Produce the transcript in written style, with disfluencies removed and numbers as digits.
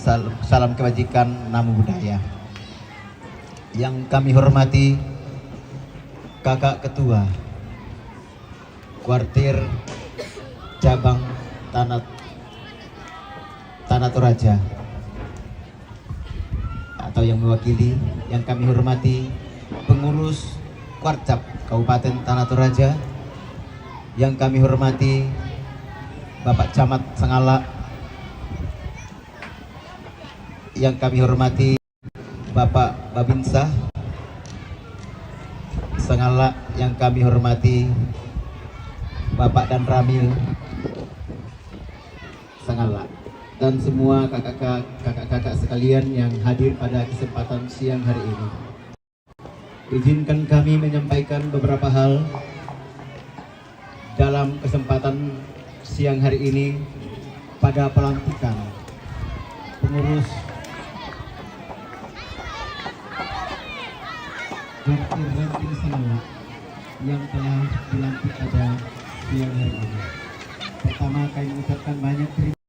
salam kebajikan, namo budaya. Yang kami hormati Kakak Ketua Kuartir Cabang Tanah Toraja atau yang mewakili, yang kami hormati pengurus Kuarcap Kabupaten Tanah Toraja, yang kami hormati Bapak Camat Sengala, yang kami hormati Bapak Babinsa Sengala, yang kami hormati Bapak dan Ramil Sengala, dan semua kakak-kakak sekalian yang hadir pada kesempatan siang hari ini. Izinkan kami menyampaikan beberapa hal dalam kesempatan siang hari ini pada pelantikan pengurus Kuartir Sengala yang telah dilantik pada siang hari ini. Pertama, kami mengucapkan banyak terima